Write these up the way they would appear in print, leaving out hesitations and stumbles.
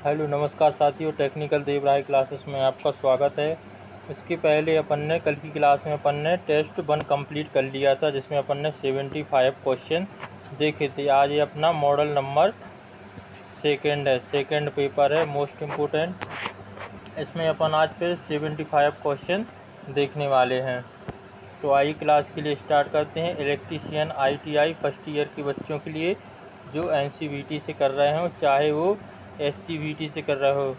Hello नमस्कार साथियों, technical देव राय classes में आपका स्वागत है। इसके पहले अपन ने कल की क्लास में अपन ने टेस्ट 1 कंप्लीट कर लिया था, जिसमें अपन ने 75 क्वेश्चन देखे थे। आज ये अपना मॉडल नंबर सेकंड है, सेकंड पेपर है, मोस्ट इम्पोर्टेंट। इसमें अपन आज फिर 75 क्वेश्चन देखने वाले हैं। तो आइए क्लास के लिए स्टार्ट करते हैं। इलेक्ट्रीशियन ITI फर्स्ट ईयर के बच्चों के लिए जो NCVT से कर रहे हो, चाहे वो SCVT से कर रहे हो,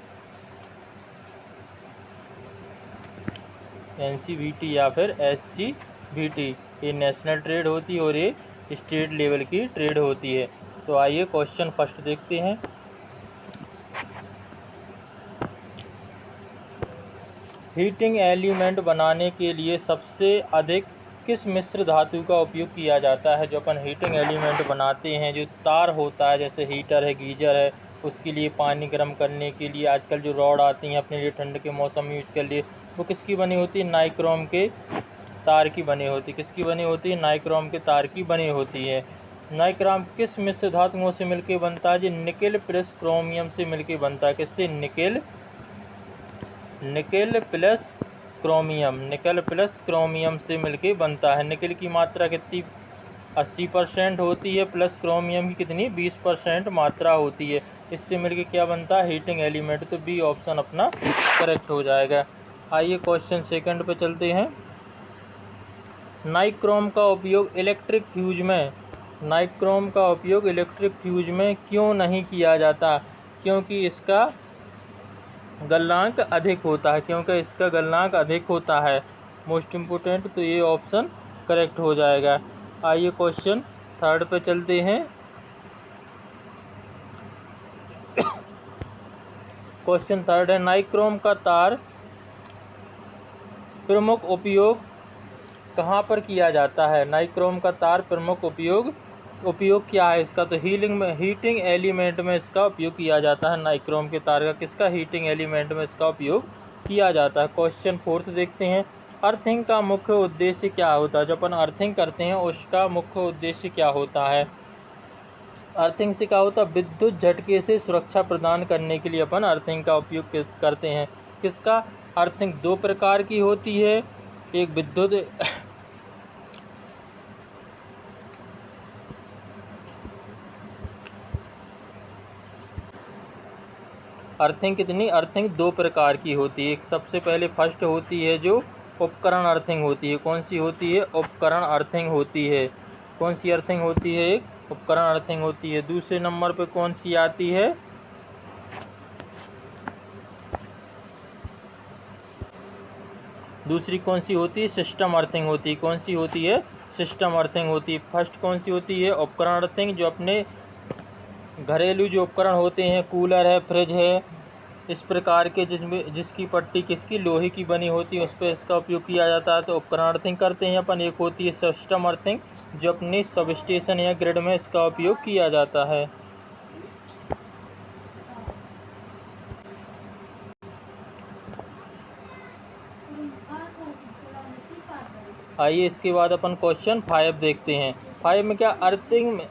NCVT या फिर SCVT, ये नेशनल ट्रेड होती है और ये स्टेट लेवल की ट्रेड होती है। तो आइए क्वेश्चन फर्स्ट देखते हैं। हीटिंग एलिमेंट बनाने के लिए सबसे अधिक किस मिश्र धातु का उपयोग किया जाता है? जो अपन हीटिंग एलिमेंट बनाते हैं, जो तार होता है, जैसे हीटर है, गीजर है, उसके लिए पानी गर्म करने के लिए आजकल जो रॉड आती हैं अपने लिए ठंड के मौसम में यूज के लिए, वो किसकी बनी होती है? नाइक्रोम के तार की बनी होती है। किसकी बनी होती है? नाइक्रोम के तार की बनी होती है। नाइक्रोम किस मिश्र धातुओं से मिलकर बनता है? जो निकेल प्लस क्रोमियम से मिलकर बनता है। किससे? Nickel plus chromium, nickel plus chromium से मिलके बनता है। निकेल की मात्रा कितनी? 80% होती है, प्लस क्रोमियम की कितनी? 20% मात्रा होती है। इससे मिलके क्या बनता है? Heating element. तो बी ऑप्शन अपना करेक्ट हो जाएगा। आइए क्वेश्चन सेकंड पे चलते हैं। नाइक्रोम का उपयोग इलेक्ट्रिक फ्यूज में क्यों नहीं किया जाता? क्योंकि इसका गलनांक अधिक होता है। मोस्ट इम्पोर्टेंट, तो ये ऑप्शन करेक्ट हो जाएगा। आइए क्वेश्चन थर्ड पे चलते हैं। क्वेश्चन थर्ड है, नाइक्रोम का तार प्रमुख उपयोग कहाँ पर किया जाता है? नाइक्रोम का तार प्रमुख उपयोग क्या है इसका? तो हीटिंग एलिमेंट में इसका उपयोग किया जाता है। नाइक्रोम के तार का किसका? हीटिंग एलिमेंट में इसका उपयोग किया जाता है। क्वेश्चन फोर्थ देखते हैं। अर्थिंग का मुख्य उद्देश्य क्या होता है? जो अपन अर्थिंग करते हैं उसका मुख्य उद्देश्य क्या होता है? अर्थिंग से क्या होता है? विद्युत झटके से सुरक्षा प्रदान करने के लिए अपन अर्थिंग का उपयोग करते हैं। किसका? अर्थिंग 2 प्रकार की होती है। एक विद्युत अर्थिंग कितनी? अर्थिंग 2 प्रकार की होती है। एक सबसे पहले फर्स्ट होती है जो उपकरण अर्थिंग होती है। कौन सी होती है? उपकरण अर्थिंग होती है। कौन सी अर्थिंग होती है? एक उपकरण अर्थिंग होती है। दूसरे नंबर पे कौन सी आती है? दूसरी कौन सी होती है? सिस्टम अर्थिंग होती है। कौन सी होती है? सिस्टम अर्थिंग होती है। फर्स्ट कौन सी होती है? उपकरण अर्थिंग, जो अपने घरेलू जो उपकरण होते हैं, कूलर है, फ्रिज है, इस प्रकार के जिसकी पट्टी किसकी? लोहे की बनी होती है, उस पर इसका उपयोग किया जाता है। तो उपकरण अर्थिंग करते हैं अपन। एक होती है सिस्टम अर्थिंग, जो अपने सब स्टेशन या ग्रिड में इसका उपयोग किया जाता है। आइए इसके बाद अपन क्वेश्चन 5 देखते हैं। 5 में क्या? अर्थिंग में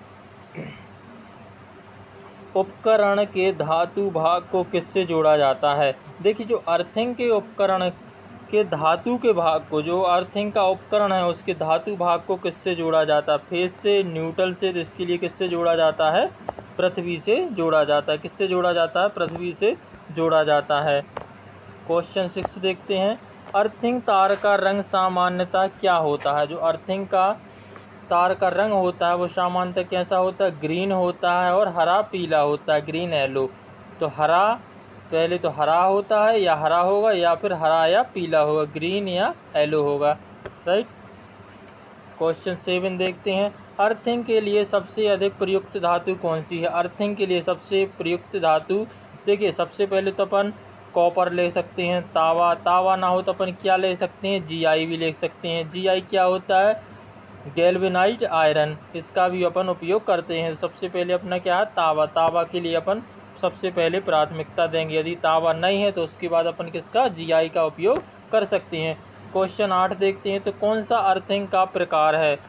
उपकरण के धातु भाग को किससे जोड़ा जाता है? देखिए, जो अर्थिंग के उपकरण के धातु के भाग को, जो अर्थिंग का उपकरण है उसके धातु भाग को किससे जोड़ा जाता है? फेस से, न्यूट्रल से। तो इसके लिए किससे जोड़ा जाता है? पृथ्वी से जोड़ा जाता है। किससे जोड़ा जाता है? पृथ्वी से जोड़ा जाता है। क्वेश्चन 6 देखते हैं। अर्थिंग तार का रंग सामान्यतः क्या होता है? जो अर्थिंग का तार का रंग होता है वो सामान्यतः कैसा होता है? ग्रीन होता है और हरा पीला होता है, ग्रीन येलो। तो हरा, पहले तो हरा होता है, या हरा होगा या फिर हरा या पीला होगा, ग्रीन या येलो होगा, राइट। क्वेश्चन 7 देखते हैं। अर्थिंग के लिए सबसे अधिक प्रयुक्त धातु कौन सी है? अर्थिंग के लिए सबसे प्रयुक्त धातु, देखिए सबसे पहले तो अपन कॉपर ले सकते हैं। तावा ना हो तो अपन क्या ले सकते हैं? GI भी ले सकते हैं। GI क्या होता है? Galvanised iron. इसका भी अपन उपयोग करते हैं। सबसे पहले अपना क्या है? तावा के लिए अपन सबसे पहले प्राथमिकता देंगे। यदि तावा नहीं है तो उसके बाद अपन किसका? GI का उपयोग कर सकते हैं। क्वेश्चन 8 देखते हैं। तो कौन सा अर्थिंग का प्रकार है?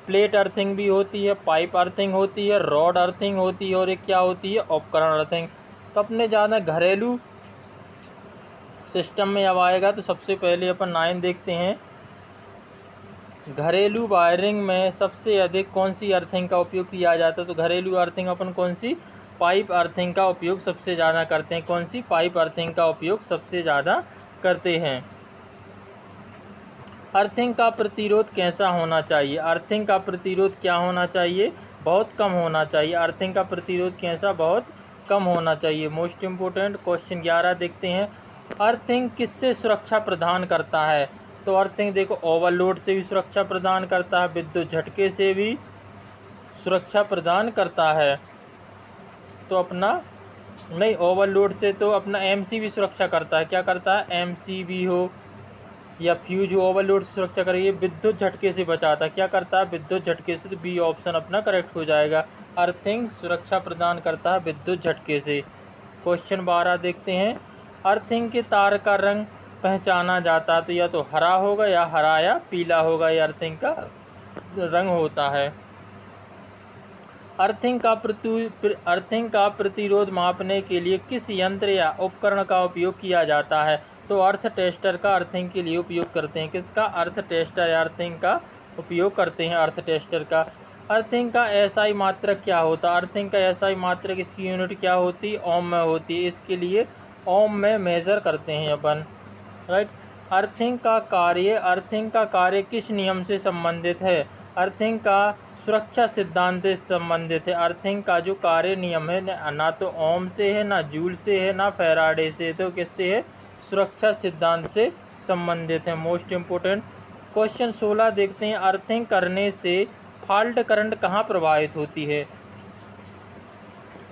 प्लेट अर्थिंग भी होती है, पाइप अर्थिंग होती है, रॉड अर्थिंग होती है, और एक क्या होती है? उपकरण अर्थिंग। तो अपने ज़्यादा घरेलू सिस्टम में अब आएगा। तो सबसे पहले अपन 9 देखते हैं। घरेलू वायरिंग में सबसे अधिक कौन सी अर्थिंग का उपयोग किया जाता है? तो घरेलू अर्थिंग अपन कौन सी? पाइप अर्थिंग का उपयोग सबसे ज़्यादा करते हैं। कौन सी? पाइप अर्थिंग का उपयोग सबसे ज़्यादा करते हैं। अर्थिंग का प्रतिरोध कैसा होना चाहिए? अर्थिंग का प्रतिरोध क्या होना चाहिए? बहुत कम होना चाहिए। अर्थिंग का प्रतिरोध कैसा? बहुत कम होना चाहिए। मोस्ट इम्पोर्टेंट क्वेश्चन 11 देखते हैं। अर्थिंग किससे सुरक्षा प्रदान करता है? तो अर्थिंग देखो ओवरलोड से भी सुरक्षा प्रदान करता है, विद्युत झटके से भी सुरक्षा प्रदान करता है। तो अपना नहीं, ओवरलोड से तो अपना एमसीबी सुरक्षा करता है। क्या करता है? एमसीबी हो या फ्यूज हो, ओवरलोड से सुरक्षा करेगी। विद्युत झटके से बचाता है। क्या करता है? विद्युत झटके से। तो बी ऑप्शन अपना करेक्ट हो जाएगा। अर्थिंग सुरक्षा प्रदान करता है विद्युत झटके से। क्वेश्चन 12 देखते हैं। अर्थिंग के तार का रंग पहचाना जाता है। तो या तो हरा होगा या हरा या पीला होगा, ये अर्थिंग का रंग होता है। अर्थिंग का प्रतिरोध मापने के लिए किस यंत्र या उपकरण का उपयोग किया जाता है? तो अर्थ टेस्टर का अर्थिंग के लिए उपयोग करते हैं। किसका? अर्थ टेस्टर या अर्थिंग का उपयोग करते हैं। अर्थ टेस्टर का। अर्थिंग का एसआई मात्रक क्या होता है? अर्थिंग का एसआई मात्रक, इसकी यूनिट क्या होती है? ओम में होती है। इसके लिए ओम में मेजर करते हैं अपन, राइट। अर्थिंग का कार्य किस नियम से संबंधित है? अर्थिंग का सुरक्षा सिद्धांत से संबंधित है। अर्थिंग का जो कार्य नियम है ना तो ओम से है, ना जूल से है, ना फैराडे से, तो किससे है? सुरक्षा सिद्धांत से संबंधित है। मोस्ट इम्पोर्टेंट क्वेश्चन 16 देखते हैं। अर्थिंग करने से फॉल्ट करंट कहाँ प्रवाहित होती है?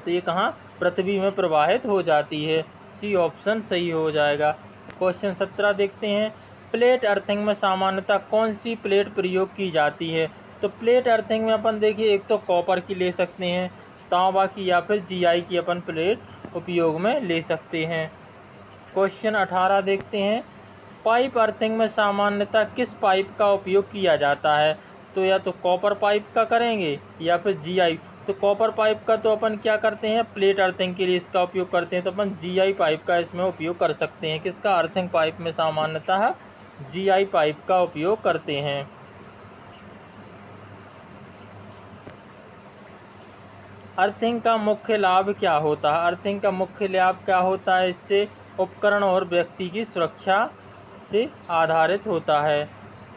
तो ये कहाँ? पृथ्वी में प्रवाहित हो जाती है। सी ऑप्शन सही हो जाएगा। क्वेश्चन 17 देखते हैं। प्लेट अर्थिंग में सामान्यतः कौन सी प्लेट प्रयोग की जाती है? तो प्लेट अर्थिंग में अपन देखिए, एक तो कॉपर की ले सकते हैं, तांबा की, या फिर जीआई की अपन प्लेट उपयोग में ले सकते हैं। क्वेश्चन 18 देखते हैं। पाइप अर्थिंग में सामान्यतः किस पाइप का उपयोग किया जाता है? तो या तो कॉपर पाइप का करेंगे या फिर जीआई। तो कॉपर पाइप का तो अपन क्या करते हैं? प्लेट अर्थिंग के लिए इसका उपयोग करते हैं, तो अपन जीआई पाइप का इसमें उपयोग कर सकते हैं। किसका? अर्थिंग पाइप में सामान्यतः जीआई पाइप का उपयोग करते हैं। अर्थिंग का मुख्य लाभ क्या होता है? अर्थिंग का मुख्य लाभ क्या होता है? इससे उपकरण और व्यक्ति की सुरक्षा से आधारित होता है।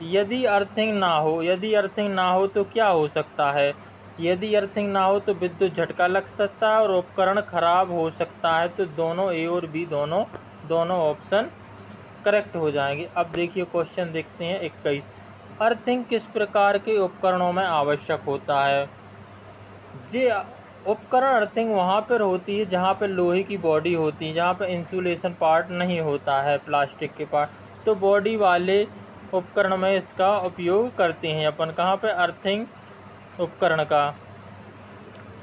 यदि अर्थिंग ना हो तो क्या हो सकता है? यदि अर्थिंग ना हो तो विद्युत झटका लग सकता है और उपकरण खराब हो सकता है। तो दोनों ए और बी दोनों ऑप्शन करेक्ट हो जाएंगे। अब देखिए क्वेश्चन देखते हैं 21। अर्थिंग किस प्रकार के उपकरणों में आवश्यक होता है? जे उपकरण अर्थिंग वहाँ पर होती है जहाँ पर लोहे की बॉडी होती है, जहाँ पर इंसुलेशन पार्ट नहीं होता है, प्लास्टिक के पार्ट। तो बॉडी वाले उपकरण में इसका उपयोग करते हैं अपन। कहाँ पे? अर्थिंग उपकरण का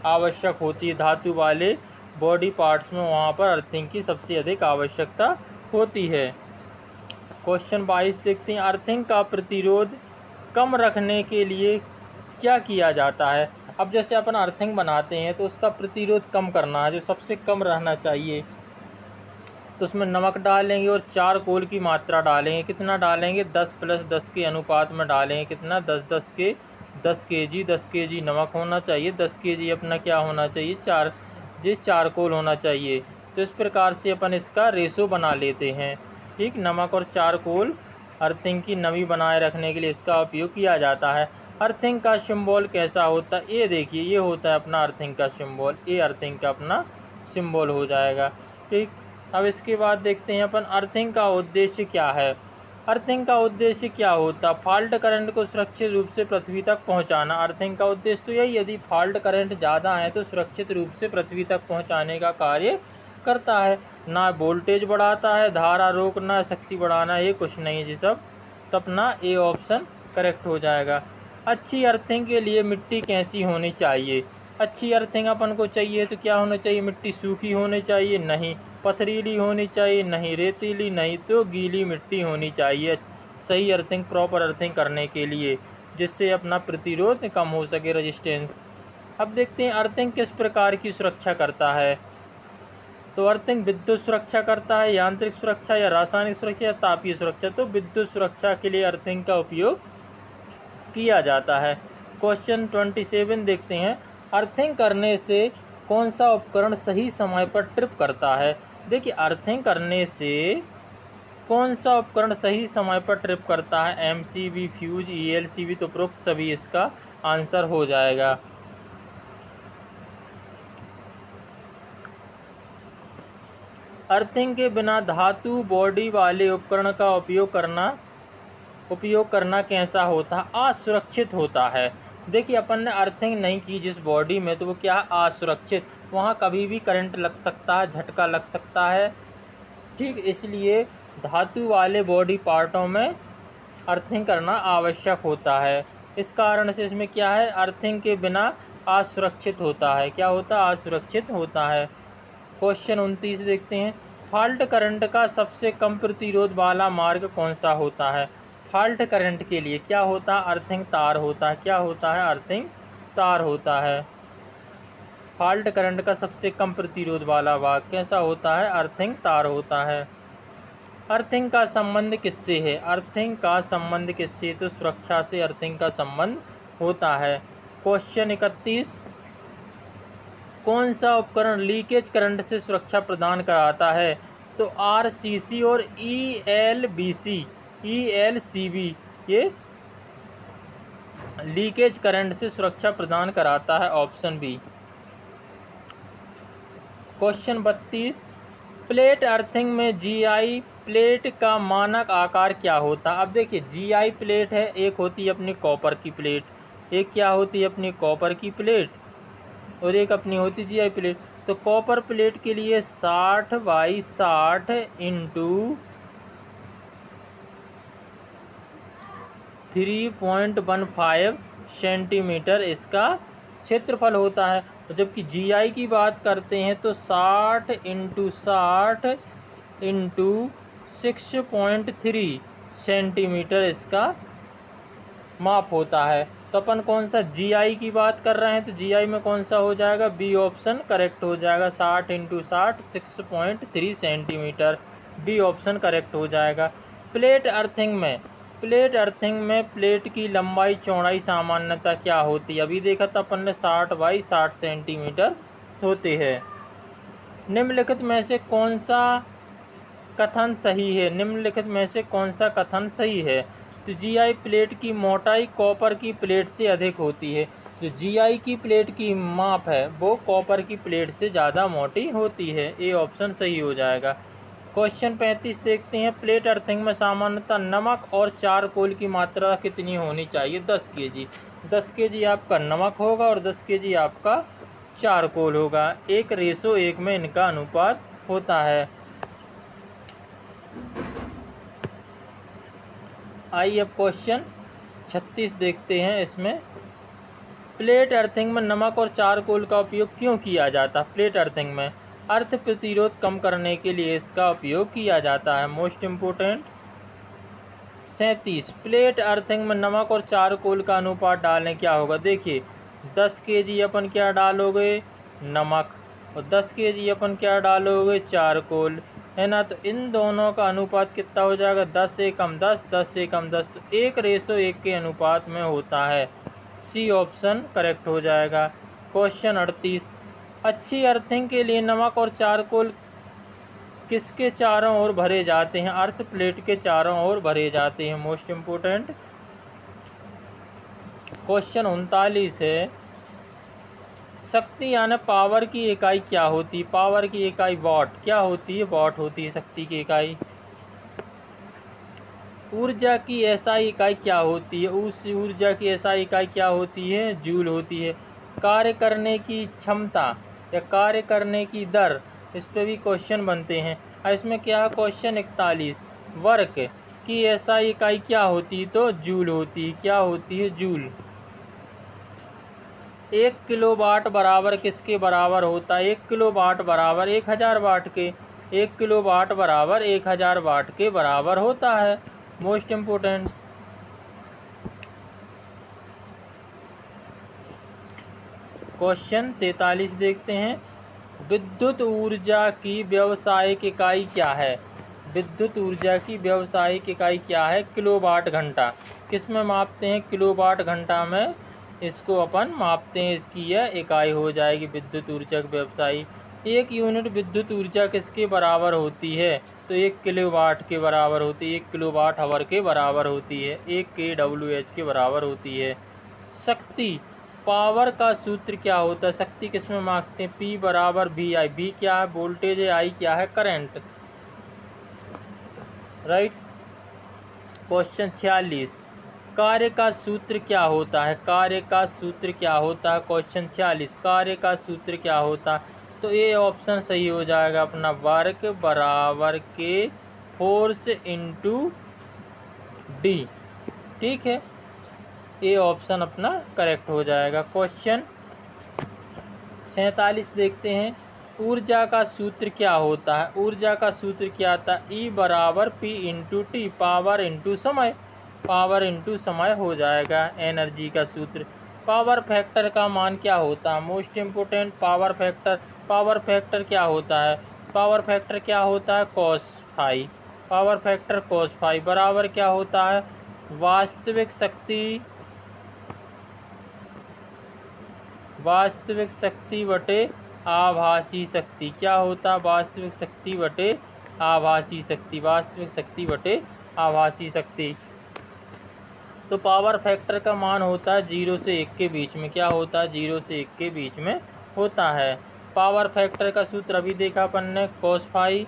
आवश्यक होती है धातु वाले बॉडी पार्ट्स में, वहाँ पर अर्थिंग की सबसे अधिक आवश्यकता होती है। क्वेश्चन 22 देखते हैं। अर्थिंग का प्रतिरोध कम रखने के लिए क्या किया जाता है? अब जैसे अपन अर्थिंग बनाते हैं तो उसका प्रतिरोध कम करना है, जो सबसे कम रहना चाहिए। तो उसमें नमक डालेंगे और चारकोल की मात्रा डालेंगे। कितना डालेंगे? 10+10 के अनुपात में डालेंगे। कितना? 10 kg नमक होना चाहिए, 10 kg अपना क्या होना चाहिए? चारकोल होना चाहिए। तो इस प्रकार से अपन इसका रेशो बना लेते हैं, ठीक। नमक और चारकोल अर्थिंग की नमी बनाए रखने के लिए इसका उपयोग किया जाता है। अर्थिंग का सिंबल कैसा होता है? ये देखिए, ये होता है अपना अर्थिंग का सिंबल। ये अर्थिंग का अपना सिंबल हो जाएगा, ठीक। अब इसके बाद देखते हैं अपन अर्थिंग का उद्देश्य क्या है। अर्थिंग का उद्देश्य क्या होता है? फॉल्ट करंट को सुरक्षित रूप से पृथ्वी तक पहुंचाना। अर्थिंग का उद्देश्य तो यही, यदि फॉल्ट करंट ज़्यादा है तो सुरक्षित रूप से पृथ्वी तक पहुंचाने का कार्य करता है। ना वोल्टेज बढ़ाता है, धारा रोकना, शक्ति बढ़ाना, ये कुछ नहीं है जी सब। तो अपना ए ऑप्शन करेक्ट हो जाएगा। अच्छी अर्थिंग के लिए मिट्टी कैसी होनी चाहिए? अच्छी अर्थिंग अपन को चाहिए तो क्या होना चाहिए? मिट्टी सूखी होनी चाहिए? नहीं। पथरीली होनी चाहिए? नहीं। रेतीली? नहीं। तो गीली मिट्टी होनी चाहिए सही अर्थिंग, प्रॉपर अर्थिंग करने के लिए, जिससे अपना प्रतिरोध कम हो सके, रेजिस्टेंस। अब देखते हैं अर्थिंग किस प्रकार की सुरक्षा करता है। तो अर्थिंग विद्युत सुरक्षा करता है, यांत्रिक सुरक्षा या रासायनिक सुरक्षा या तापीय सुरक्षा। तो विद्युत सुरक्षा के लिए अर्थिंग का उपयोग किया जाता है। क्वेश्चन 27 देखते हैं, अर्थिंग करने से कौन सा उपकरण सही समय पर ट्रिप करता है। देखिए अर्थिंग करने से कौन सा उपकरण सही समय पर ट्रिप करता है। MCB, fuse, ELCB. तो उपरोक्त सभी इसका आंसर हो जाएगा। अर्थिंग के बिना धातु बॉडी वाले उपकरण का उपयोग करना कैसा होता है, असुरक्षित होता है। देखिए अपन ने अर्थिंग नहीं की जिस बॉडी में, तो वो क्या है, असुरक्षित। वहाँ कभी भी करंट लग सकता है, झटका लग सकता है, ठीक। इसलिए धातु वाले बॉडी पार्टों में अर्थिंग करना आवश्यक होता है। इस कारण से इसमें क्या है, अर्थिंग के बिना असुरक्षित होता है। क्या होता है, असुरक्षित होता है। क्वेश्चन 29 देखते हैं, फॉल्ट करंट का सबसे कम प्रतिरोध वाला मार्ग कौन सा होता है। फॉल्ट करंट के लिए क्या होता है, अर्थिंग तार होता है। क्या होता है, अर्थिंग तार होता है। फॉल्ट करंट का सबसे कम प्रतिरोध वाला भाग कैसा होता है, अर्थिंग तार होता है। अर्थिंग का संबंध किससे है, अर्थिंग का संबंध किससे, तो सुरक्षा से अर्थिंग का संबंध होता है। क्वेश्चन 31, कौन सा उपकरण लीकेज करंट से सुरक्षा प्रदान कराता है। तो आरसीसी और ईएलसीबी ये लीकेज करंट से सुरक्षा प्रदान कराता है, option B. Question 32, plate earthing में जीआई प्लेट का मानक आकार क्या होता है। अब देखिए जीआई प्लेट है, एक होती है अपनी कॉपर की प्लेट, एक क्या होती है अपनी कॉपर की प्लेट, और एक अपनी होती जीआई प्लेट। तो कॉपर प्लेट के लिए 60/60 इंटू 3.15 सेंटीमीटर इसका क्षेत्रफल होता है। जबकि जीआई की बात करते हैं तो 60 इंटू 6.3 सेंटीमीटर इसका माप होता है। तो अपन कौन सा जीआई की बात कर रहे हैं, तो जीआई में कौन सा हो जाएगा, बी ऑप्शन करेक्ट हो जाएगा। 60 into 60 6.3 centimetre, B option correct हो जाएगा। प्लेट अर्थिंग में प्लेट की लंबाई चौड़ाई सामान्यतः क्या होती है। अभी देखा था अपन ने 60/60 सेंटीमीटर होते हैं। निम्नलिखित में से कौन सा कथन सही है, निम्नलिखित में से कौन सा कथन सही है। तो जीआई प्लेट की मोटाई कॉपर की प्लेट से अधिक होती है। जो जीआई की प्लेट की माप है वो कॉपर की प्लेट से ज़्यादा मोटी होती है, ए ऑप्शन सही हो जाएगा। क्वेश्चन 35 देखते हैं, प्लेट अर्थिंग में सामान्यतः नमक और चारकोल की मात्रा कितनी होनी चाहिए। 10 kg। 10 kg आपका नमक होगा और 10 kg आपका चारकोल होगा। 1:1 में इनका अनुपात होता है। आइए अब क्वेश्चन 36 देखते हैं। इसमें प्लेट अर्थिंग में नमक और चारकोल का उपयोग क्यों किया जाता है। प्लेट अर्थिंग में अर्थ प्रतिरोध कम करने के लिए इसका उपयोग किया जाता है। Most important. 37, प्लेट अर्थिंग में नमक और चारकोल का अनुपात डालें क्या होगा। देखिए 10 kg अपन क्या डालोगे, नमक, और 10 kg अपन क्या डालोगे, चारकोल, है ना। तो इन दोनों का अनुपात कितना हो जाएगा, 10 एकम 10, 10 एकम 10। तो 1:1 के अनुपात में होता है, सी ऑप्शन करेक्ट हो जाएगा। क्वेश्चन 38, अच्छी अर्थिंग के लिए नमक और चारकोल किसके चारों ओर भरे जाते हैं। अर्थ प्लेट के चारों ओर भरे जाते हैं। Most important. क्वेश्चन 39 है, शक्ति यानी पावर की इकाई क्या होती है। पावर की इकाई वाट क्या होती है, वाट होती है शक्ति की इकाई। ऊर्जा की एसआई इकाई क्या होती है, उस ऊर्जा की एसआई इकाई क्या होती है, जूल होती है। कार्य करने की क्षमता या कार्य करने की दर, इस पे भी क्वेश्चन बनते हैं। इसमें क्या है, क्वेश्चन 41, वर्क की एसआई इकाई क्या होती है, तो जूल होती है। क्या होती है, जूल। 1 किलोवाट बराबर किसके बराबर होता है। 1 किलोवाट बराबर 1000 वाट के। 1 किलोवाट बराबर 1000 वाट के बराबर होता है। Most important. क्वेश्चन 43 देखते हैं, विद्युत ऊर्जा की व्यावसायिक इकाई क्या है? विद्युत ऊर्जा की व्यावसायिक इकाई क्या है? किलोवाट घंटा। किस में मापते हैं? किलोवाट घंटा में इसको अपन मापते हैं। इसकी यह इकाई हो जाएगी विद्युत ऊर्जा की व्यवसायी। एक यूनिट विद्युत ऊर्जा किसके बराबर होती है? तो 1 किलोवाट के बराबर होती है। 1 किलोवाट आवर के बराबर होती है। 1 kWh के बराबर होती है। शक्ति, पावर का सूत्र क्या होता है? शक्ति किस में मापते हैं? P बराबर VI। V क्या है? वोल्टेज है। I क्या है? करंट। राइट। क्वेश्चन 46, कार्य का सूत्र क्या होता है? कार्य का सूत्र क्या होता है? क्वेश्चन 46, कार्य का सूत्र क्या होता है? तो ये ऑप्शन सही हो जाएगा अपना, वर्क बराबर के फोर्स इंटू डी। ठीक है, ये ऑप्शन अपना करेक्ट हो जाएगा। क्वेश्चन 47 देखते हैं, ऊर्जा का सूत्र क्या होता है? ऊर्जा का सूत्र क्या आता है? E बराबर P into T, power into समय। पावर इंटू समय हो जाएगा एनर्जी का सूत्र। पावर फैक्टर का मान क्या होता है? Most important, power factor. Power factor क्या होता है? पावर फैक्टर क्या होता है? Cos phi. Power factor cos phi बराबर क्या होता है? वास्तविक शक्ति, वास्तविक शक्ति बटे आभासी शक्ति। क्या होता है? वास्तविक शक्ति बटे आभासी शक्ति। वास्तविक शक्ति बटे आभासी शक्ति। तो पावर फैक्टर का मान होता है 0 से 1 के बीच में। क्या होता है? 0 से 1 के बीच में होता है। पावर फैक्टर का सूत्र अभी देखा अपन ने, कॉस फाई।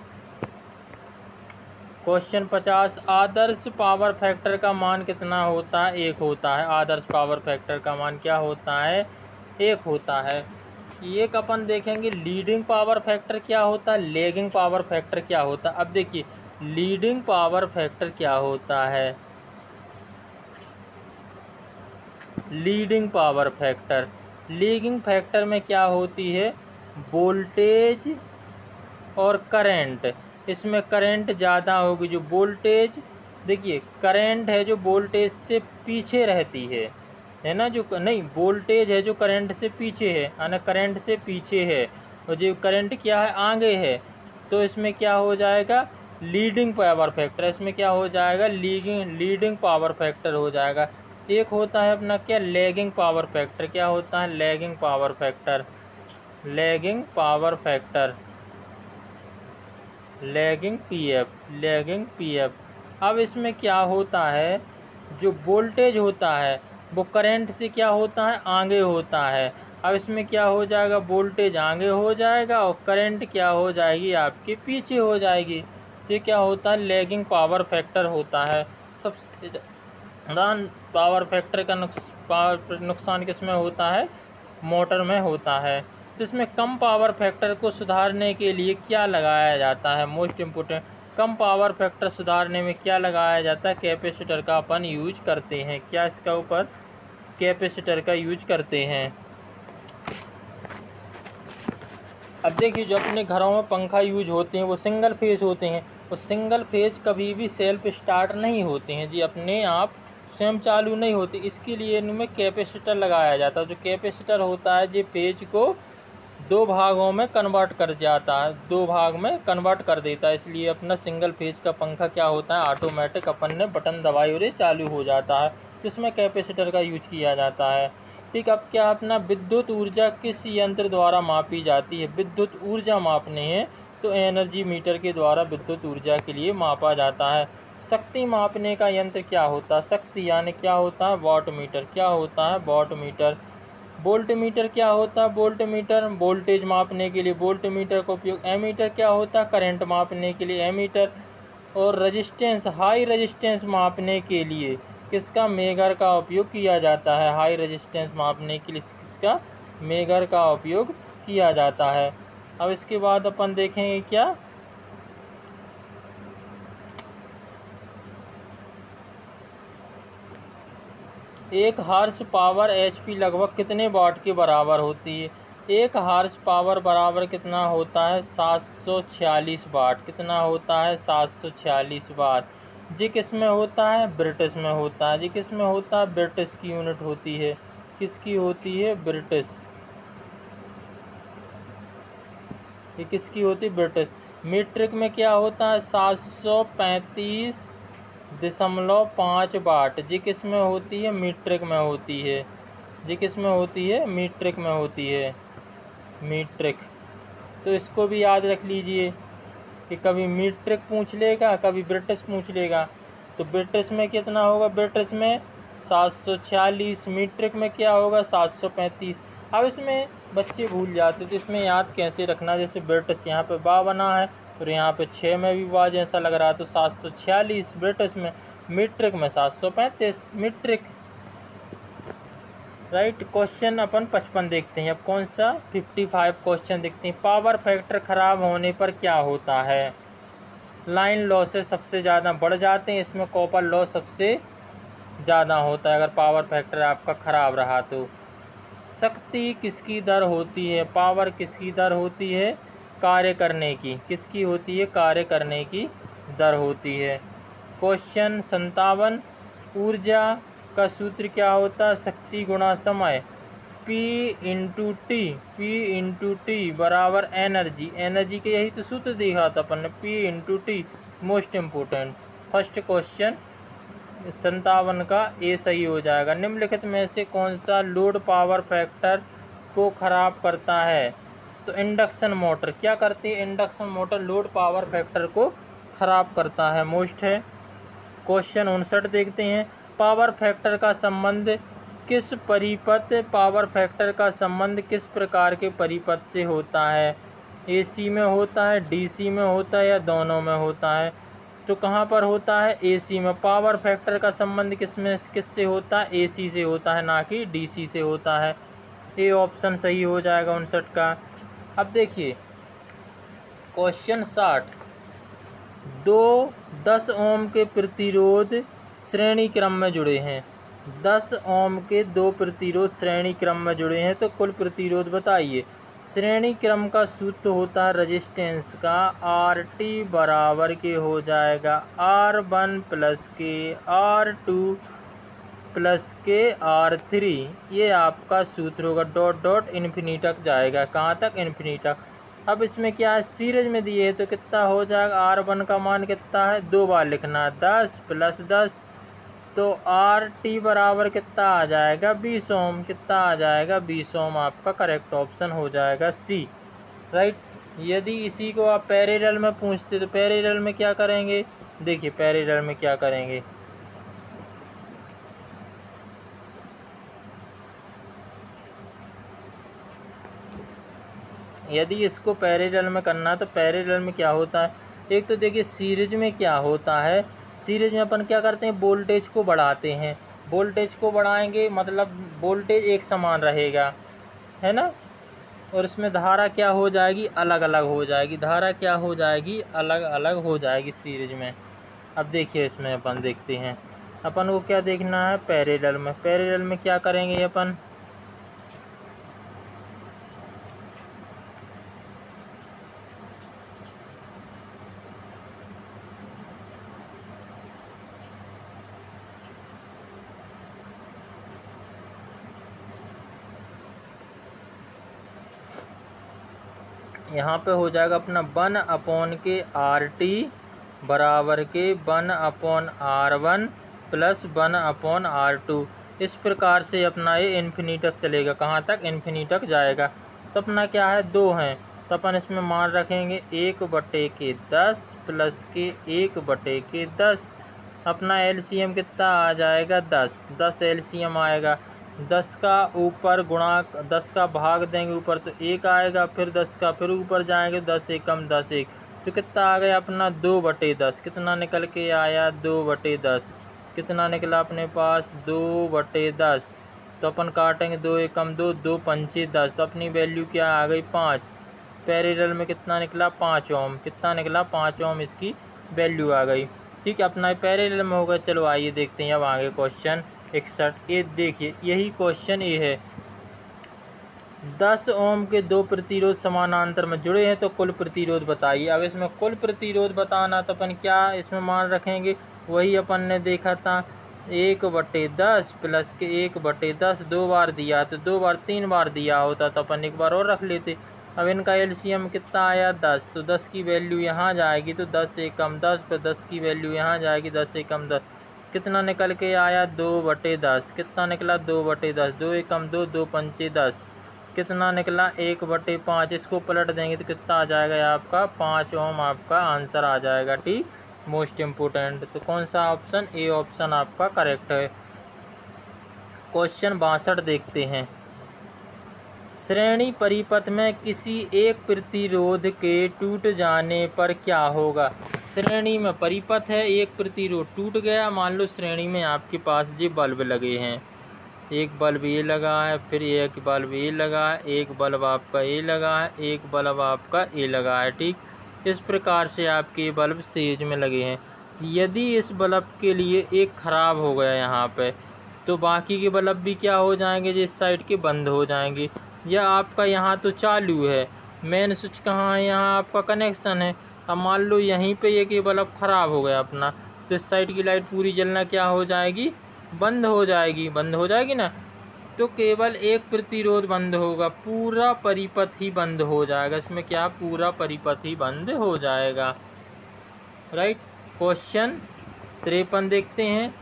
क्वेश्चन 50, आदर्श पावर फैक्टर का मान कितना होता है? 1 होता है। आदर्श पावर फैक्टर का मान क्या होता है? 1 होता है। एक अपन देखेंगे लीडिंग पावर फैक्टर क्या होता है, लैगिंग पावर फैक्टर क्या होता है। अब देखिए लीडिंग पावर फैक्टर क्या होता है। Leading power factor, leading factor में क्या होती है? वोल्टेज और करंट। इसमें करंट ज़्यादा होगी। जो वोल्टेज, देखिए करंट है जो वोल्टेज से पीछे रहती है ना, जो नहीं वोल्टेज है जो करंट से पीछे है ना, करंट से पीछे है, और जो करंट क्या है? आगे है। तो इसमें क्या हो जाएगा? Leading power factor. इसमें क्या हो जाएगा? लीडिंग पावर फैक्टर हो जाएगा। एक होता है अपना क्या? Lagging power factor. क्या होता है? Lagging power factor. Lagging power factor, lagging PF, lagging PF. अब इसमें क्या होता है? जो वोल्टेज होता है वो करंट से क्या होता है? आगे होता है। अब इसमें क्या हो जाएगा? वोल्टेज आगे हो जाएगा और करंट क्या हो जाएगी? आपके पीछे हो जाएगी। तो क्या होता है? लैगिंग पावर फैक्टर होता है। सबसे ज़्यादा पावर फैक्टर का नुकसान किस में होता है? मोटर में होता है। तो इसमें कम पावर फैक्टर को सुधारने के लिए क्या लगाया जाता है? मोस्ट इम्पोर्टेंट, कम पावर फैक्टर सुधारने में क्या लगाया जाता है? कैपेसिटर का अपन यूज करते हैं। क्या इसका ऊपर? कैपेसिटर का यूज करते हैं। अब देखिए जो अपने घरों में पंखा यूज होते हैं वो सिंगल फेज होते हैं। वो सिंगल फेज कभी भी सेल्फ स्टार्ट नहीं होते हैं जी, अपने आप स्वयं चालू नहीं होते। इसके लिए इनमें कैपेसिटर लगाया जाता है। जो कैपेसिटर होता है जो पेज को 2 भागों में कन्वर्ट कर जाता है, 2 भाग में कन्वर्ट कर देता है। इसलिए अपना सिंगल फेज का पंखा क्या होता है? ऑटोमेटिक अपन ने बटन दबाई और ये चालू हो जाता है। जिसमें कैपेसिटर का यूज किया जाता है। ठीक, अब क्या अपना विद्युत ऊर्जा किस यंत्र द्वारा मापी जाती है? विद्युत ऊर्जा मापने हैं तो एनर्जी मीटर के द्वारा विद्युत ऊर्जा के लिए मापा जाता है। शक्ति मापने का यंत्र क्या होता है? शक्ति यानी क्या होता है? Watt meter. क्या होता है? Watt meter. वोल्ट मीटर क्या होता है? वोल्ट मीटर वोल्टेज मापने के लिए वोल्ट मीटर का उपयोग। एमीटर क्या होता है? करंट मापने के लिए एमीटर। और रेजिस्टेंस, हाई रेजिस्टेंस मापने के लिए किसका? मेगर का उपयोग किया जाता है। हाई रेजिस्टेंस मापने के लिए किसका? मेगर का उपयोग किया जाता है। अब इसके बाद अपन देखेंगे क्या? एक हार्स पावर एचपी लगभग कितने वाट के बराबर होती है? एक हार्स पावर बराबर कितना होता है? 746 वाट। कितना होता है? 746 वाट। जी किस में होता है? ब्रिटिश में होता है। जी किस में होता है? ब्रिटिश की यूनिट होती है। किसकी होती है? ब्रिटिश। ये किसकी होती है? ब्रिटिश। मीट्रिक में क्या होता है? 735.5 वाट। जी किस में होती है? मीट्रिक में होती है। जी किस में होती है? मीट्रिक में होती है। मीट्रिक। तो इसको भी याद रख लीजिए कि कभी मीट्रिक पूछ लेगा, कभी ब्रिटिश पूछ लेगा। तो ब्रिटिश में कितना होगा? ब्रिटिश में 746। मीट्रिक में क्या होगा? 735। अब इसमें बच्चे भूल जाते, तो इसमें याद कैसे रखना? जैसे ब्रिटिश यहाँ पे बा बना है और यहाँ पे 6 में भी बा जैसा लग रहा है, तो 746 ब्रिटिश में, मीट्रिक में 735 मीट्रिक। राइट। क्वेश्चन अपन 55 देखते हैं। अब कौन सा? 55 क्वेश्चन देखते हैं। पावर फैक्टर खराब होने पर क्या होता है? लाइन लॉसेस सबसे ज़्यादा बढ़ जाते हैं, इसमें कॉपर लॉस सबसे ज़्यादा होता है अगर पावर फैक्टर आपका ख़राब रहा तो। शक्ति किसकी दर होती है? पावर किसकी दर होती है? कार्य करने की। किसकी होती है? कार्य करने की दर होती है। क्वेश्चन 57। ऊर्जा का सूत्र क्या होता है? शक्ति गुणा समय। P into T. P into T बराबर एनर्जी। एनर्जी के यही तो सूत्र देखा था अपन ने, P into T. Most important first question 57 का ए सही हो जाएगा। निम्नलिखित में से कौन सा लोड पावर फैक्टर को खराब करता है? तो इंडक्शन मोटर। क्या करती है? Induction motor load power factor को खराब करता है। मोस्ट है। क्वेश्चन 59 देखते हैं। पावर फैक्टर का संबंध किस परिपथ पावर फैक्टर का संबंध किस प्रकार के परिपथ से होता है? एसी में होता है, डीसी में होता है, या दोनों में होता है? तो कहाँ पर होता है? एसी में। पावर फैक्टर का संबंध किससे होता है? एसी से होता है, ना कि डीसी से होता है। ये ऑप्शन सही हो जाएगा 59 का। अब देखिए क्वेश्चन 60। दो 10 ओम के प्रतिरोध श्रेणी क्रम में जुड़े हैं। 10 ओम के दो प्रतिरोध श्रेणी क्रम में जुड़े हैं, तो कुल प्रतिरोध बताइए। श्रेणी क्रम का सूत्र होता है रेजिस्टेंस का, RT बराबर के हो जाएगा R1 प्लस के R2 प्लस के R3। ये आपका सूत्र होगा। डॉट डॉट इन्फिनिटी तक जाएगा। कहाँ तक? इन्फिनिटी तक। अब इसमें क्या है? सीरीज में दिए तो कितना हो जाएगा? R1 का मान कितना है? 2 बार लिखना है, 10 प्लस 10, तो RT बराबर कितना आ जाएगा? 20 ओम। कितना आ जाएगा? 20 ओम। आपका करेक्ट ऑप्शन हो जाएगा सी। राइट। यदि इसी को आप पैरेलल में पूछते तो पैरेलल में क्या करेंगे? देखिए पैरेलल में क्या करेंगे। यदि इसको पैरेलल में करना है तो पैरेलल में क्या होता है? एक तो देखिए सीरीज में क्या होता है, सीरीज में अपन क्या करते हैं? वोल्टेज को बढ़ाते हैं। वोल्टेज को बढ़ाएंगे मतलब वोल्टेज एक समान रहेगा, है ना। और इसमें धारा क्या हो जाएगी? अलग अलग हो जाएगी। धारा क्या हो जाएगी? अलग अलग हो जाएगी सीरीज में। अब देखिए इसमें अपन देखते हैं, अपन को क्या देखना है? पैरेलल में। पैरेलल में क्या करेंगे अपन? यहाँ पे हो जाएगा अपना 1 के RT बराबर के 1/R1 प्लस 1/R2। इस प्रकार से अपना ये इन्फिनिटी तक चलेगा। कहाँ तक? इन्फिनिटी तक जाएगा। तो अपना क्या है? 2 हैं, तो अपन इसमें मान रखेंगे 1/10 प्लस के 1/10। अपना LCM कितना आ जाएगा? 10। 10 LCM आएगा। 10 का ऊपर गुणा 10 का भाग देंगे ऊपर तो 1 आएगा, फिर 10 का फिर ऊपर जाएंगे, 10 एकम 10 1, तो कितना आ गया अपना? 2/10। कितना निकल के आया? 2/10। कितना निकला अपने पास? 2/10। तो अपन काटेंगे 2 एकम 2, 2 पंचे 10, तो अपनी वैल्यू क्या आ गई? 5। पैरेलल में कितना निकला? 5 ओम। कितना निकला? 5 ओम इसकी वैल्यू आ गई। ठीक है, अपना पैरेलल में होगा। चलो आइए देखते हैं अब आगे क्वेश्चन 61। ये देखिए यही क्वेश्चन ये है। 10 ओम के दो प्रतिरोध समानांतर में जुड़े हैं, तो कुल प्रतिरोध बताइए। अब इसमें कुल प्रतिरोध बताना तो अपन क्या इसमें मान रखेंगे? वही अपन ने देखा था 1/10 प्लस के 1/10। 2 बार दिया तो 2 बार 3 बार दिया होता तो अपन एक बार और रख लेते। अब इनका एलसीएम कितना आया 10, तो 10 की वैल्यू यहाँ जाएगी तो 10 एकम 10, फिर 10 की वैल्यू यहाँ जाएगी 10 एकम 10, कितना निकल के आया 2/10। कितना निकला 2/10, 2 एकम 2, 2 पंचे 10, कितना निकला 1/5। इसको पलट देंगे तो कितना आ जाएगा आपका 5 ओम आपका आंसर आ जाएगा। ठीक, मोस्ट इम्पोर्टेंट। तो कौन सा ऑप्शन, ए ऑप्शन आपका करेक्ट है। क्वेश्चन 62 देखते हैं। श्रेणी परिपथ में किसी एक प्रतिरोध के टूट जाने पर क्या होगा। श्रेणी में परिपथ है, एक प्रतिरोध टूट गया। मान लो श्रेणी में आपके पास ये बल्ब लगे हैं, एक बल्ब ये लगा है, फिर एक बल्ब ये लगा है, एक बल्ब आपका ये लगा है, एक बल्ब आपका ये लगा है। ठीक, इस प्रकार से आपके बल्ब सीरीज में लगे हैं। यदि इस बल्ब के लिए एक ख़राब हो गया यहाँ पे, तो बाकी के बल्ब भी क्या हो जाएंगे, जिस साइड के बंद हो जाएंगे। या आपका यहाँ तो चालू है, मेन स्विच कहाँ है, यहाँ आपका कनेक्शन है। अब मान लो यहीं पे ये बल्ब ख़राब हो गया अपना, तो इस साइड की लाइट पूरी जलना क्या हो जाएगी, बंद हो जाएगी। बंद हो जाएगी ना, तो केवल एक प्रतिरोध बंद होगा, पूरा परिपथ ही बंद हो जाएगा। इसमें क्या, पूरा परिपथ ही बंद हो जाएगा। राइट। क्वेश्चन 53 देखते हैं।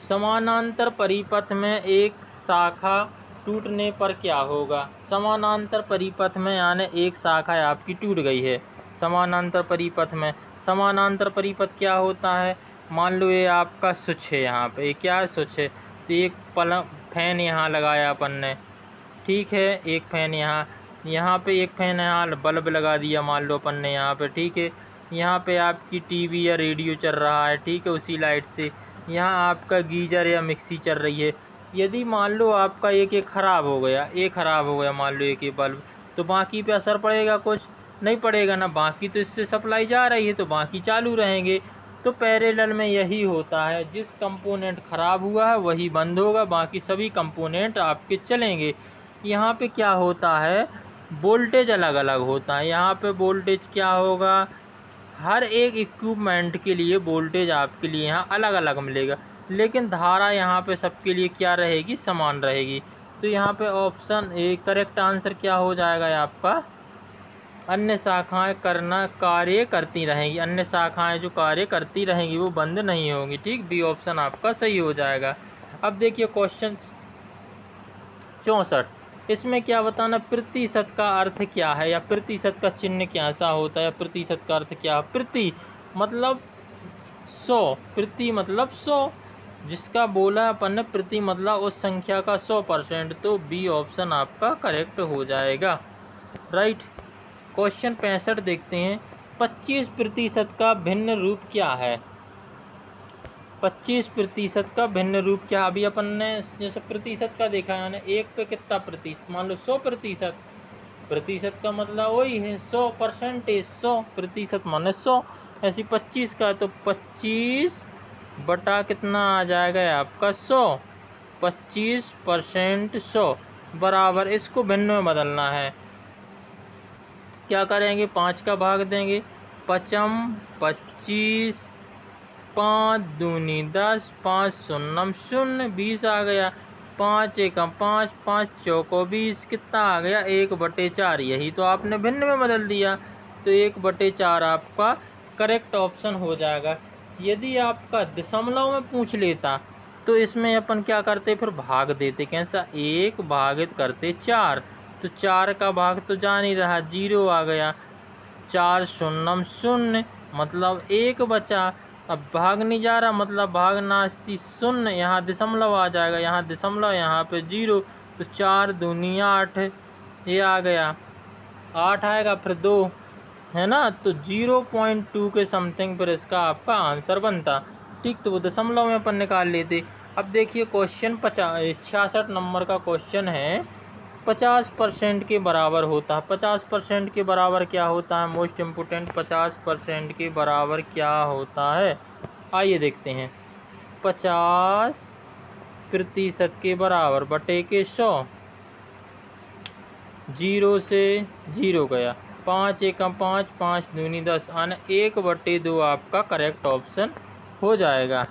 समानांतर परिपथ में एक शाखा टूटने पर क्या होगा। समानांतर परिपथ में यानी एक शाखा आपकी टूट गई है समानांतर परिपथ में। समानांतर परिपथ क्या होता है, मान लो ये आपका स्विच है, यहाँ पे क्या स्विच है, तो एक फैन यहाँ लगाया अपन ने। ठीक है, एक फैन यहाँ पे एक फैन यहाँ बल्ब लगा दिया मान लो अपन ने यहाँ पे। ठीक है, यहाँ पे आपकी टीवी या रेडियो चल रहा है। ठीक है, उसी लाइट से यहाँ आपका गीजर या मिक्सी चल रही है। यदि मान लो आपका एक ख़राब हो गया, मान लो एक बल्ब, तो बाकी पे असर पड़ेगा, कुछ नहीं पड़ेगा ना। बाकी तो इससे सप्लाई जा रही है तो बाकी चालू रहेंगे। तो पैरेलल में यही होता है, जिस कंपोनेंट ख़राब हुआ है वही बंद होगा, बाकी सभी कंपोनेंट आपके चलेंगे। यहाँ पे क्या होता है, वोल्टेज अलग अलग होता है। यहाँ पे वोल्टेज क्या होगा, हर एक इक्विपमेंट के लिए वोल्टेज आपके लिए यहाँ अलग अलग मिलेगा, लेकिन धारा यहाँ पे सबके लिए क्या रहेगी, समान रहेगी। तो यहाँ पे ऑप्शन ए करेक्ट आंसर क्या हो जाएगा आपका, अन्य शाखाएं कार्य करती रहेंगी। अन्य शाखाएं जो कार्य करती रहेंगी वो बंद नहीं होंगी। ठीक, बी ऑप्शन आपका सही हो जाएगा। अब देखिए क्वेश्चन 64, इसमें क्या बताना, प्रतिशत का अर्थ क्या है, या प्रतिशत का चिन्ह कैसा होता है, या प्रतिशत का अर्थ क्या है। प्रति मतलब 100, प्रति मतलब 100, जिसका बोला अपन ने प्रति मतलब उस संख्या का 100%, तो बी ऑप्शन आपका करेक्ट हो जाएगा। राइट। क्वेश्चन 65 देखते हैं। 25% का भिन्न रूप क्या है। 25% का भिन्न रूप क्या, अभी अपन ने जैसे प्रतिशत का देखा है ना, एक पे कितना प्रतिशत, मान लो 100%, प्रतिशत का मतलब वही है 100%, 100% माने 100। ऐसी 25 का तो 25 बटा कितना आ जाएगा आपका 100, 25% 100 बराबर, इसको भिन्न में बदलना है। क्या करेंगे, 5 का भाग देंगे, 5 25, 5 दूनी 10, 5 शून्यम 0, 20 आ गया। 5 एकम 5, 5 चौको 20, कितना आ गया 1/4। यही तो आपने भिन्न में बदल दिया, तो 1/4 आपका करेक्ट ऑप्शन हो जाएगा। यदि आपका दशमलव में पूछ लेता तो इसमें अपन क्या करते, फिर भाग देते, कैसा, 1 भागित करते 4, तो 4 का भाग तो जा नहीं रहा, 0 आ गया। 4 शून्यम 0 मतलब 1 बचा। अब भाग नहीं जा रहा मतलब भाग नास्ती 0, यहाँ दशमलव आ जाएगा, यहाँ दशमलव, यहाँ पे 0, तो 4 दूनी 8, ये आ गया 8 आएगा, फिर 2 है ना, तो 0.2 के समथिंग पर इसका आपका आंसर बनता। ठीक, तो वो दशमलव में अपन निकाल लेते। अब देखिए क्वेश्चन 66 नंबर का क्वेश्चन है। 50% के बराबर होता है। 50% के बराबर क्या होता है, मोस्ट इम्पोर्टेंट, 50% के बराबर क्या होता है, आइए देखते हैं। 50% के बराबर बटे के 100, 0 से 0 गया, 5 एकम 5, 5 दूनी 10, आने 1/2 आपका करेक्ट ऑप्शन हो जाएगा।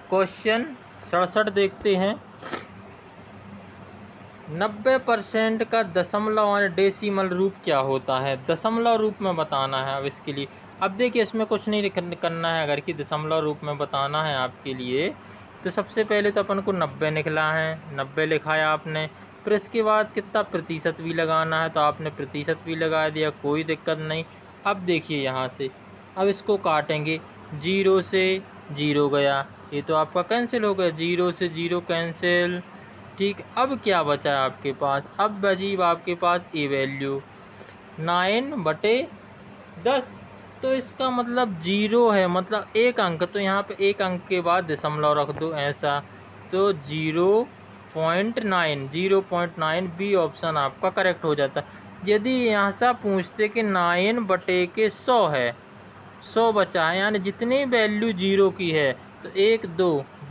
क्वेश्चन 67 देखते हैं। 90% का दशमलव और डेसिमल रूप क्या होता है? दशमलव रूप में बताना है अब इसके लिए। अब देखिए इसमें कुछ नहीं करना है, अगर कि दशमलव रूप में बताना है आपके लिए तो सबसे पहले तो अपन को 90 निकला है, 90 लिखाया आपने। फिर इसके बाद कितना प्रतिशत भी लगाना है तो आपने प्रतिशत भी लगा दिया, कोई दिक्कत नहीं। अब देखिए यहाँ से अब इसको काटेंगे, 0 से 0 गया, ये तो आपका कैंसिल हो गया, 0 से 0 कैंसिल। ठीक, अब क्या बचा आपके पास? अब बची आपके पास ए वैल्यू 9/10। तो इसका मतलब 0 है, मतलब एक अंक, तो यहाँ पे एक अंक के बाद दशमलव रख दो ऐसा, तो 0.9, 0.9 बी ऑप्शन आपका करेक्ट हो जाता। यदि यहाँ से आप पूछते कि 9/100 है, 100 बचा है, यानी जितनी वैल्यू 0 की है तो 1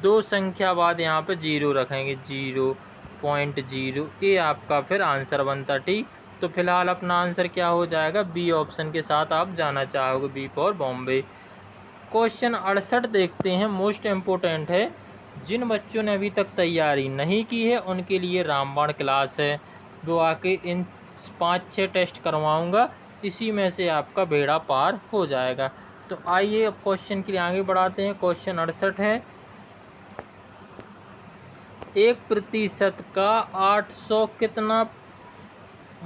2 संख्या बाद यहाँ पे 0 रखेंगे, 0.0, ये आपका फिर आंसर बनता। ठीक, तो फिलहाल अपना आंसर क्या हो जाएगा? बी ऑप्शन के साथ आप जाना चाहोगे, बी फॉर बॉम्बे। क्वेश्चन 68 देखते हैं, मोस्ट इम्पोर्टेंट है। जिन बच्चों ने अभी तक तैयारी नहीं की है उनके लिए रामबाण क्लास है, वो आके इन 5-6 टेस्ट करवाऊंगा, इसी में से आपका बेड़ा पार हो जाएगा। तो आइए अब क्वेश्चन के लिए आगे बढ़ाते हैं। क्वेश्चन 68 है, 1% का 800 कितना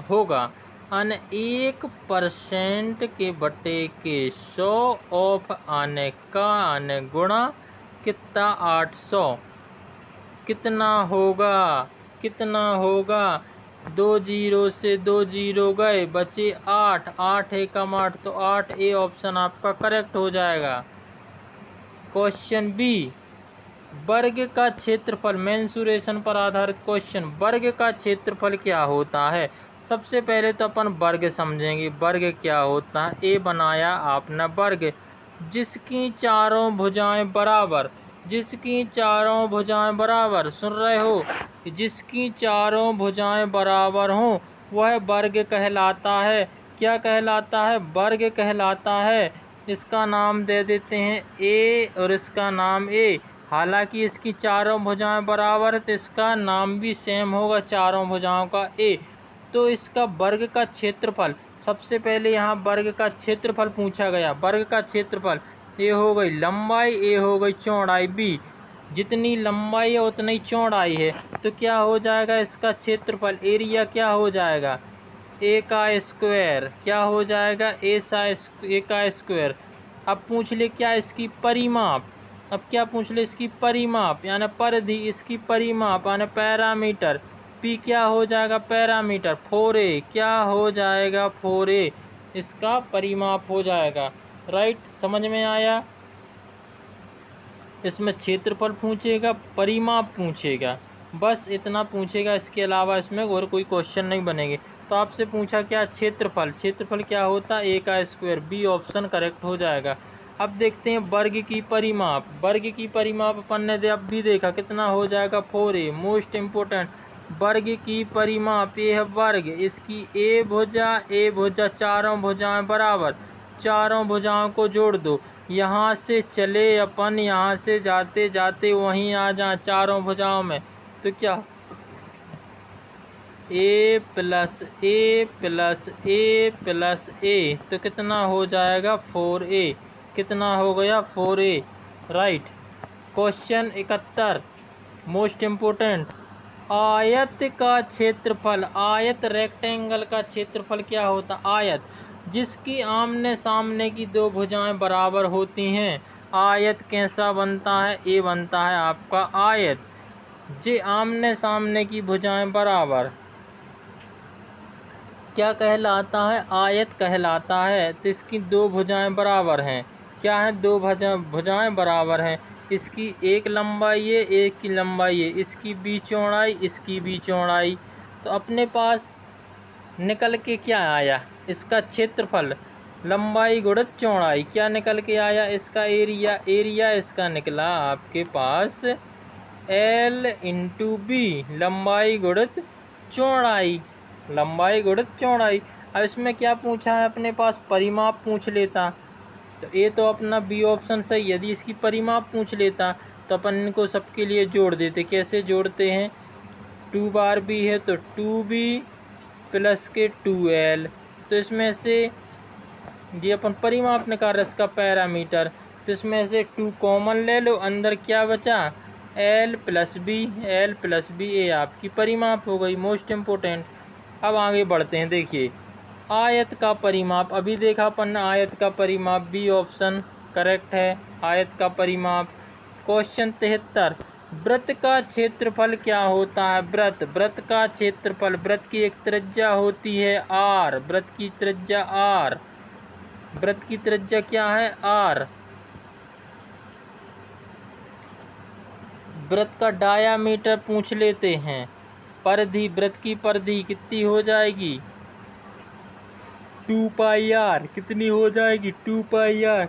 होगा? 1% के बटे के 100 ऑफ आने का आने गुणा कितना 800 कितना होगा? कितना होगा? 2 0 से 2 0 गए, बचे 8, 8 एकम 8, तो 8 ए ऑप्शन आपका करेक्ट हो जाएगा। क्वेश्चन बी, वर्ग का क्षेत्रफल, मेंसुरेशन पर आधारित क्वेश्चन। वर्ग का क्षेत्रफल क्या होता है? सबसे पहले तो अपन वर्ग समझेंगे, वर्ग क्या होता है। ए बनाया आपने वर्ग, जिसकी चारों भुजाएं बराबर, जिसकी चारों भुजाएं बराबर, सुन रहे हो, जिसकी चारों भुजाएं बराबर हों वह वर्ग कहलाता है। क्या कहलाता है? वर्ग कहलाता है। इसका नाम दे देते हैं ए और इसका नाम ए। हालांकि इसकी चारों भुजाएं बराबर है तो इसका नाम भी सेम होगा, चारों भुजाओं का ए। तो इसका वर्ग का क्षेत्रफल, सबसे पहले यहाँ वर्ग का क्षेत्रफल पूछा गया। वर्ग का क्षेत्रफल, ए हो गई लंबाई, ए हो गई चौड़ाई, बी, जितनी लंबाई है उतनी चौड़ाई है, तो क्या हो जाएगा इसका क्षेत्रफल? एरिया क्या हो जाएगा? ए का स्क्वायर। क्या हो जाएगा? ए का स्क्वायर। अब पूछ ले क्या इसकी परिमाप, अब क्या पूछ ले इसकी परिमाप, यानी परिधि, इसकी परिमाप यानी पैरामीटर, पी क्या हो जाएगा? पैरामीटर। 4a क्या हो जाएगा? 4a इसका परिमाप हो जाएगा। राइट, समझ में आया? इसमें क्षेत्रफल पूछेगा, परिमाप पूछेगा, बस इतना पूछेगा, इसके अलावा इसमें और कोई क्वेश्चन नहीं बनेंगे। तो आपसे पूछा क्या? क्षेत्रफल। क्षेत्रफल क्या होता है? ए का स्क्वायर, बी ऑप्शन करेक्ट हो जाएगा। अब देखते हैं वर्ग की परिमाप। वर्ग की परिमाप अपन ने अब भी देखा, कितना हो जाएगा? 4a। मोस्ट इम्पोर्टेंट, वर्ग की परिमाप, ये है वर्ग, इसकी ए भुजा, चारों भुजाएं बराबर, चारों भुजाओं को जोड़ दो। यहाँ से चले अपन, यहाँ से जाते जाते वहीं आ जाए चारों भुजाओं में, तो क्या ए प्लस ए प्लस ए प्लस ए, तो कितना हो जाएगा? 4a। कितना हो गया? 4a। Right. Question 71, most important, आयत का क्षेत्रफल। आयत, रेक्टेंगल का क्षेत्रफल क्या होता? आयत, जिसकी आमने सामने की दो भुजाएं बराबर होती हैं, आयत कैसा बनता है? ए बनता है आपका आयत। जे आमने सामने की भुजाएं बराबर क्या कहलाता है? आयत कहलाता है। तो इसकी दो भुजाएं बराबर हैं, क्या है? दो भुजाएं बराबर हैं। इसकी एक लंबाई है, एक की लंबाई है, इसकी भी चौड़ाई, इसकी भी चौड़ाई। तो अपने पास निकल के क्या आया? इसका क्षेत्रफल, लंबाई गुणित चौड़ाई, क्या निकल के आया? इसका एरिया। एरिया इसका निकला आपके पास L इंटू बी, लंबाई गुणित चौड़ाई, लंबाई गुणित चौड़ाई। अब इसमें क्या पूछा है अपने पास? परिमाप पूछ लेता तो ये तो अपना बी ऑप्शन सही। यदि इसकी परिमाप पूछ लेता तो अपन इनको सबके लिए जोड़ देते। कैसे जोड़ते हैं? 2 बार बी है तो 2b प्लस के 2l। तो इसमें से ये अपन परिमाप निकाल रहे इसका पैरामीटर, तो इसमें से 2 कॉमन ले लो, अंदर क्या बचा l प्लस बी, ये आपकी परिमाप हो गई मोस्ट इम्पोर्टेंट। अब आगे बढ़ते हैं। देखिए आयत का परिमाप, अभी देखा अपन ने आयत का परिमाप, बी ऑप्शन करेक्ट है आयत का परिमाप। क्वेश्चन 73, वृत्त का क्षेत्रफल क्या होता है। वृत्त का क्षेत्रफल, वृत्त की एक त्रिज्या होती है r, वृत्त की त्रिज्या r, वृत्त की त्रिज्या क्या है r। वृत्त का डायामीटर पूछ लेते हैं। परिधि, वृत्त की परिधि कितनी हो जाएगी 2 पाई r, कितनी हो जाएगी 2 पाई r।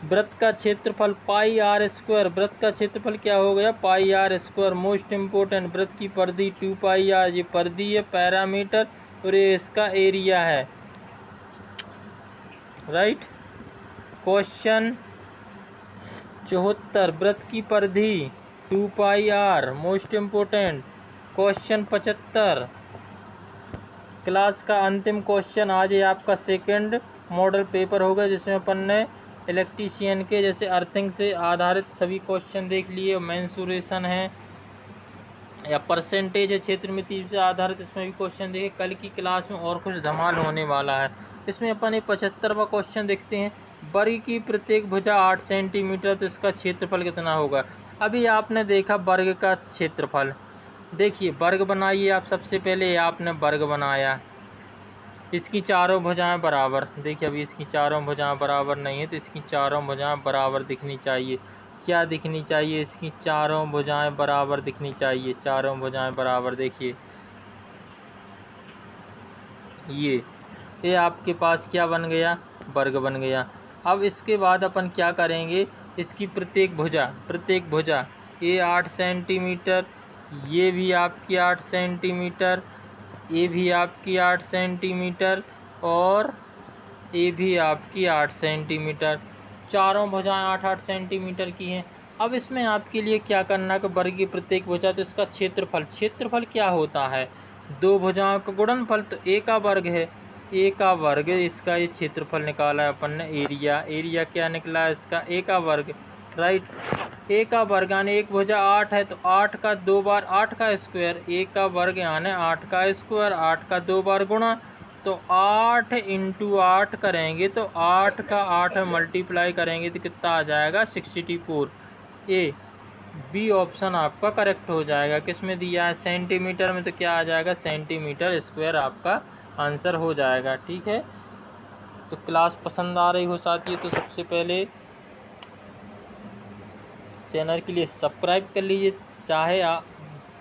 वृत्त का क्षेत्रफल पाई आर स्क्वायर, वृत्त का क्षेत्रफल क्या हो गया पाई आर स्क्वायर मोस्ट इम्पोर्टेंट। वृत्त की परिधि 2 पाई आर, ये परिधि है पैरामीटर और ये इसका एरिया है, राइट। क्वेश्चन 74, वृत्त की परिधि 2 pi r most important. Question 75, class का अंतिम क्वेश्चन आज ये आपका सेकंड मॉडल पेपर होगा, जिसमें अपन ने इलेक्ट्रीशियन के जैसे अर्थिंग से आधारित सभी क्वेश्चन देख लिए। मेंसुरेशन है या परसेंटेज है, क्षेत्र मिति से आधारित, इसमें भी क्वेश्चन देखे। कल की क्लास में और कुछ धमाल होने वाला है। इसमें अपन एक 75वां क्वेश्चन देखते हैं। वर्ग की प्रत्येक भुजा 8 सेंटीमीटर, तो इसका क्षेत्रफल कितना होगा। अभी आपने देखा वर्ग का क्षेत्रफल, देखिए वर्ग बनाइए आप। सबसे पहले आपने वर्ग बनाया, इसकी चारों भुजाएं बराबर, देखिए अभी इसकी चारों भुजाएं बराबर नहीं है, तो इसकी चारों भुजाएं बराबर दिखनी चाहिए। क्या दिखनी चाहिए, इसकी चारों भुजाएं बराबर दिखनी चाहिए, चारों भुजाएं बराबर। देखिए ये आपके पास क्या बन गया वर्ग बन गया। अब इसके बाद अपन क्या करेंगे, इसकी प्रत्येक भुजा ये 8 सेंटीमीटर, ये भी आपकी 8 सेंटीमीटर, ये भी आपकी 8 सेंटीमीटर और ये भी आपकी 8 सेंटीमीटर, चारों भुजाएं 8-8 सेंटीमीटर की हैं। अब इसमें आपके लिए क्या करना है कि वर्ग की प्रत्येक भुजा, तो इसका क्षेत्रफल क्या होता है, दो भुजाओं का गुणनफल, तो a का वर्ग है, a का वर्ग, इसका ये क्षेत्रफल निकाला है अपन ने। एरिया क्या निकला है इसका a का वर्ग, राइट। a का वर्ग यानी एक भुजा 8 है, तो 8 का 2 बार 8 का स्क्वायर, a का वर्ग यानी 8 का स्क्वायर, 8 का 2 बार गुणा, तो 8 × 8 करेंगे तो 8 का 8 मल्टीप्लाई करेंगे तो कितना आ जाएगा 64। ए बी ऑप्शन आपका करेक्ट हो जाएगा। किस में दिया है सेंटीमीटर में, तो क्या आ जाएगा सेंटीमीटर स्क्वायर आपका आंसर हो जाएगा। ठीक है, तो क्लास पसंद आ रही हो साथियों तो सबसे पहले चैनल के लिए सब्सक्राइब कर लीजिए, चाहे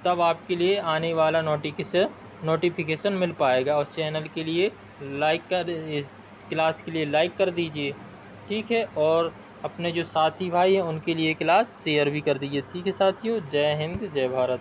तब आपके लिए आने वाला नोटिफिकेशन मिल पाएगा। और चैनल के लिए क्लास के लिए लाइक कर दीजिए, ठीक है। और अपने जो साथी भाई हैं उनके लिए क्लास शेयर भी कर दीजिए, ठीक है साथियों। जय हिंद, जय भारत।